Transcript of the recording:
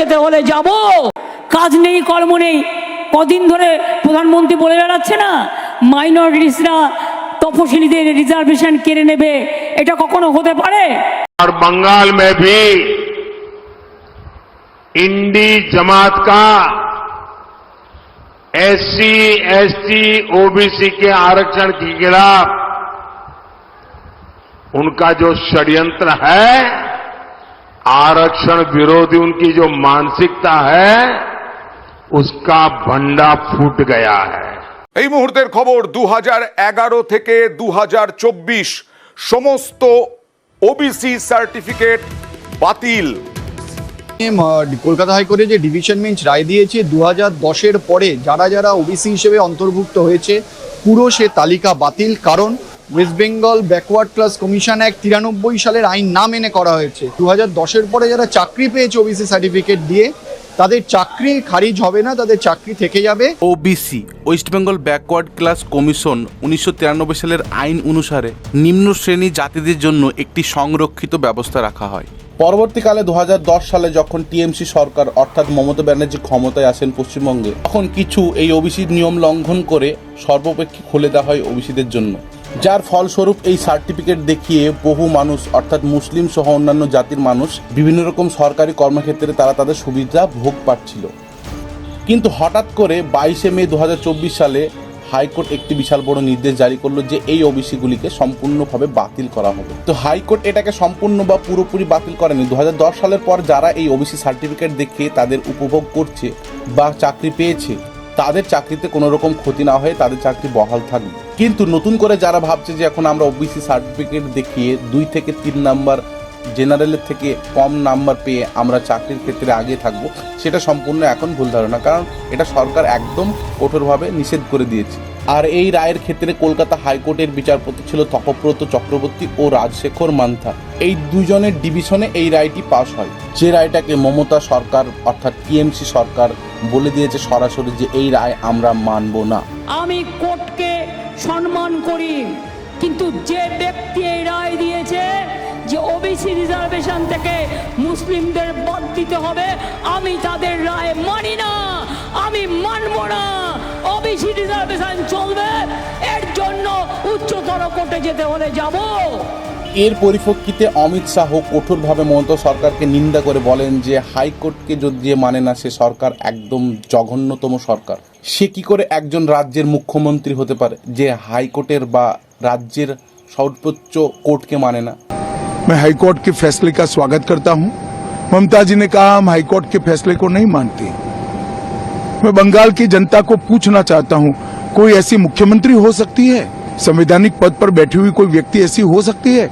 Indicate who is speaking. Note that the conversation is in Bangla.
Speaker 1: যেতে হলে যাব। কাজ নেই, কর্ম নেই। কদিন ধরে প্রধানমন্ত্রী বলে বেড়াচ্ছে না, মাইনরিটিসরা তফসিলিদের রিজার্ভেশন কেড়ে নেবে। এটা কখনো হতে পারে?
Speaker 2: और बंगाल में भी इंडी जमात का एससी, एसटी, ओबीसी के आरक्षण के खिलाफ उनका जो षड्यंत्र है, आरक्षण विरोधी उनकी जो मानसिकता है, उसका भंडा फूट गया है।
Speaker 3: এই মুহূর্তের খবর 2011 থেকে 2024 সমস্ত ওবিসি সার্টিফিকেট বাতিল।
Speaker 4: কলকাতা হাইকোর্টে যে ডিভিশন বেঞ্চ রায় দিয়েছে 2010-এর পরে যারা যারা ওবিসি হিসেবে অন্তর্ভুক্ত হয়েছে পুরো সে তালিকা বাতিল। কারণ West Bengal backward class commission act 93 সালের আইন না মেনে করা হয়েছে। 2010-এর পরে যারা চাকরি পেয়েছে ওবিসি সার্টিফিকেট দিয়ে তাদের চাকরি খারিজ হবে না, তাদের চাকরি থেকে যাবে।
Speaker 5: OBC West Bengal backward class commission 1993 সালের আইন অনুসারে নিম্ন শ্রেণী জাতিদের জন্য একটি সংরক্ষিত ব্যবস্থা রাখা হয়। পরবর্তীকালে 2010 সালে যখন টিএমসি সরকার অর্থাৎ মমতা ব্যানার্জি ক্ষমতায় আসেন পশ্চিমবঙ্গে, তখন কিছু এই ওবিসির নিয়ম লঙ্ঘন করে সর্বপেক্ষে খুলে দেওয়া হয় ওবিসিদের জন্য, যার ফলস্বরূপ এই সার্টিফিকেট দেখিয়ে বহু মানুষ অর্থাৎ মুসলিম সহ অন্যান্য জাতির মানুষ বিভিন্ন রকম সরকারি কর্মক্ষেত্রে তারা তাদের সুবিধা ভোগ পাচ্ছিল। কিন্তু হঠাৎ করে 22শে মে 2024 সালে হাইকোর্ট একটি বিশাল বড় নির্দেশ জারি করলো যে এই ওবিসিগুলিকে সম্পূর্ণভাবে বাতিল করা হবে। তো হাইকোর্ট এটাকে সম্পূর্ণ বা পুরোপুরি বাতিল করেনি। 2010 সালের পর যারা এই ওবিসি সার্টিফিকেট দেখিয়ে তাদের উপভোগ করছে বা চাকরি পেয়েছে তাদের চাকরিতে কোনো রকম ক্ষতি না হয়ে তাদের চাকরি বহাল থাকবে। কিন্তু নতুন করে যারা ভাবছে যে এখন আমরা ওবিসি সার্টিফিকেট দেখিয়ে 2 থেকে 3 নাম্বার জেনারেলের থেকে কম নাম্বার পেয়ে আমরা চাকরির ক্ষেত্রে আগে থাকবো, সেটা সম্পূর্ণ এখন ভুল ধারণা। কারণ এটা সরকার একদম কঠোরভাবে নিষেধ করে দিয়েছে। আর এই রায়ের ক্ষেত্রে কলকাতা হাইকোর্টের বিচারপতি ছিল তপব্রত চক্রবর্তী ও রাজশেখর মান্থা। এই দুজনের ডিভিশনে এই রায়টি পাস হয়, যে রায়টাকে মমতা সরকার অর্থাৎ টিএমসি সরকার বলে দিয়েছে সরাসরি যে এই রায় আমরা মানব না।
Speaker 1: আমি কোর্টকে সম্মান করি, কিন্তু যে ব্যক্তি এই রায় দিয়েছে যে ওবিসি রিজার্ভেশন থেকে মুসলিমদের বাদ দিতে হবে, আমি তাদের রায় মানি না, আমি মানব না। ওবিসি রিজার্ভেশন চলবে, এর জন্য উচ্চতর কোর্টে যেতে হলে যাব।
Speaker 5: এর পরিপ্রেক্ষিতে অমিত শাহ কঠোরভাবে মমতা সরকারকে নিন্দা করে বলেন যে হাইকোর্টকে যদি যে মানে না সে সরকার একদম জঘন্যতম সরকার। সে কি করে একজন রাজ্যের মুখ্যমন্ত্রী হতে পারে যে হাইকোর্টের বা রাজ্যের সর্বোচ্চ কোর্টকে মানে না।
Speaker 6: मैं हाईकोर्ट के फैसले का स्वागत करता हूं। ममता जी ने कहा हम हाईकोर्ट के फैसले को नहीं मानते। मैं बंगाल की जनता को पूछना चाहता हूं, कोई ऐसी मुख्यमंत्री हो सकती है, संवैधानिक पद पर बैठी हुई कोई व्यक्ति ऐसी हो सकती है?